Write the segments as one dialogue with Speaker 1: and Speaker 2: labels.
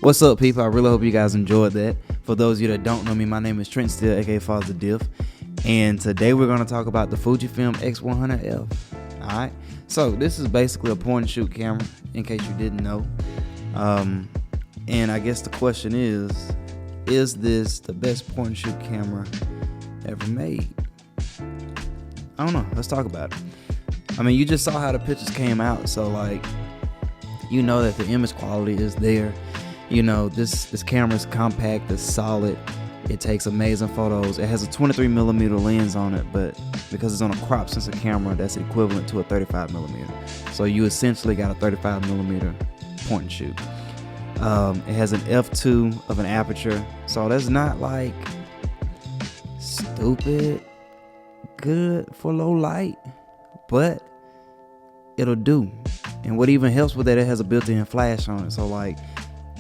Speaker 1: What's up, people? I really hope you guys enjoyed that. For those of you that don't know me, my name is Trent Steele, aka Fatherrdiff, and today we're going to talk about the Fujifilm X100F. Alright, so this is basically a point and shoot camera, in case you didn't know. And I guess the question is this the best point and shoot camera ever made? I don't know. Let's talk about it. I mean, you just saw how the pictures came out, so like, you know that the image quality is there. You know, this camera is compact, it's solid, it takes amazing photos. It has a 23mm lens on it, but because it's on a crop sensor camera, that's equivalent to a 35mm. So you essentially got a 35mm point and shoot. It has an f2 of an aperture, so that's not like stupid good for low light, but it'll do. And what even helps with that, it has a built-in flash on it. So like,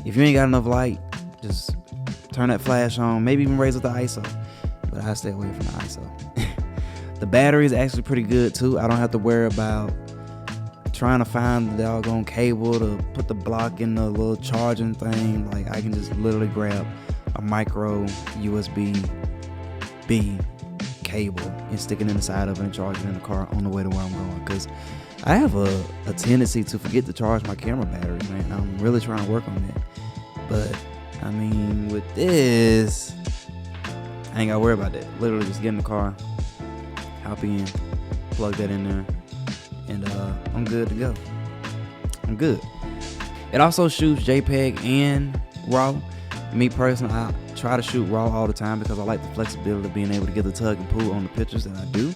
Speaker 1: if you ain't got enough light, just turn that flash on, maybe even raise up the ISO, but I stay away from the ISO. The battery is actually pretty good too. I don't have to worry about trying to find the doggone cable to put the block in the little charging thing. Like, I can just literally grab a micro USB-B cable and stick it in the side of it and charge it in the car on the way to where I'm going, because I have a tendency to forget to charge my camera batteries, man. I'm really trying to work on that. But I mean, with this, I ain't gotta worry about that. Literally just get in the car, hop in, plug that in there, and I'm good to go. I'm good. It also shoots JPEG and RAW. Me personally, I try to shoot RAW all the time because I like the flexibility of being able to get the tug and pull on the pictures that I do.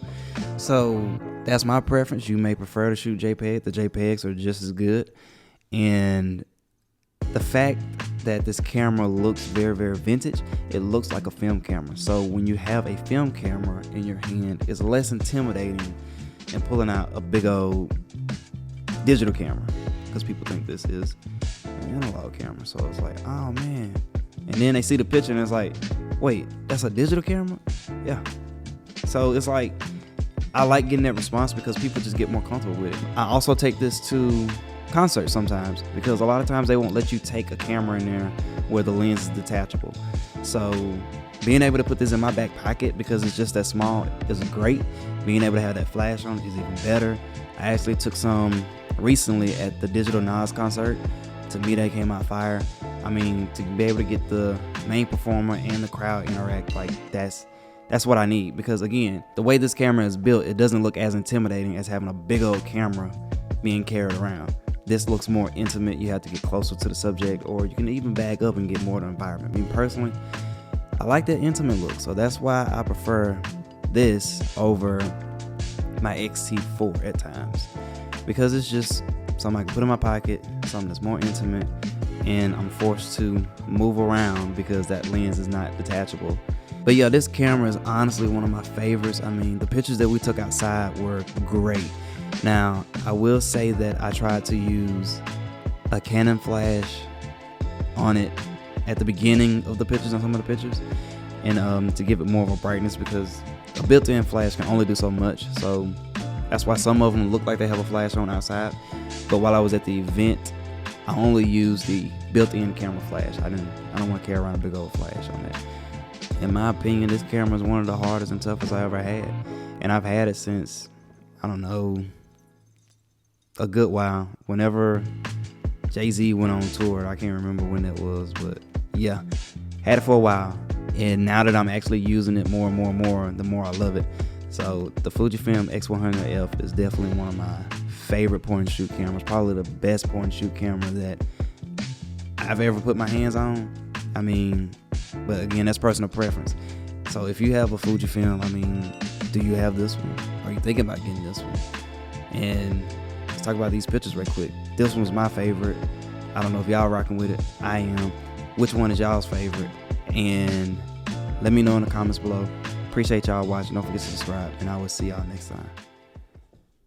Speaker 1: So that's my preference. You may prefer to shoot JPEG. The JPEGs are just as good. And the fact that this camera looks very, very vintage, it looks like a film camera. So when you have a film camera in your hand, it's less intimidating than pulling out a big old digital camera, because people think this is an analog camera. So it's like, oh man. And then they see the picture and it's like, wait, that's a digital camera? Yeah. So it's like, I like getting that response because people just get more comfortable with it. I also take this to concerts sometimes, because a lot of times they won't let you take a camera in there where the lens is detachable. So being able to put this in my back pocket because it's just that small is great. Being able to have that flash on is even better. I actually took some recently at the Digital Nas concert. To me, that came out fire. I mean, to be able to get the main performer and the crowd interact, like that's what I need. Because again, the way this camera is built, it doesn't look as intimidating as having a big old camera being carried around. This looks more intimate. You have to get closer to the subject, or you can even back up and get more of the environment. Me personally, I like that intimate look, so that's why I prefer this over my X-T4 at times, because it's just something I can put in my pocket, something that's more intimate, and I'm forced to move around because that lens is not detachable. But yeah, this camera is honestly one of my favorites. I mean, the pictures that we took outside were great. Now, I will say that I tried to use a Canon flash on it at the beginning of the pictures, on some of the pictures, and to give it more of a brightness, because a built-in flash can only do so much. So that's why some of them look like they have a flash on outside. But while I was at the event, I only used the built-in camera flash. I don't want to carry around a big old flash on that. In my opinion, this camera is one of the hardest and toughest I ever had. And I've had it since, I don't know, a good while. Whenever Jay-Z went on tour, I can't remember when that was, but yeah, had it for a while. And now that I'm actually using it more and more and more, the more I love it. So the Fujifilm X100F is definitely one of my favorite point and shoot cameras, probably the best point and shoot camera that I've ever put my hands on. I mean, but again, that's personal preference. So if you have a Fujifilm, I mean, do you have this one? Are you thinking about getting this one? And let's talk about these pictures right quick. This one's my favorite. I don't know if y'all rocking with it. I am. Which one is y'all's favorite? And let me know in the comments below. Appreciate y'all watching. Don't forget to subscribe, and I will see y'all next time.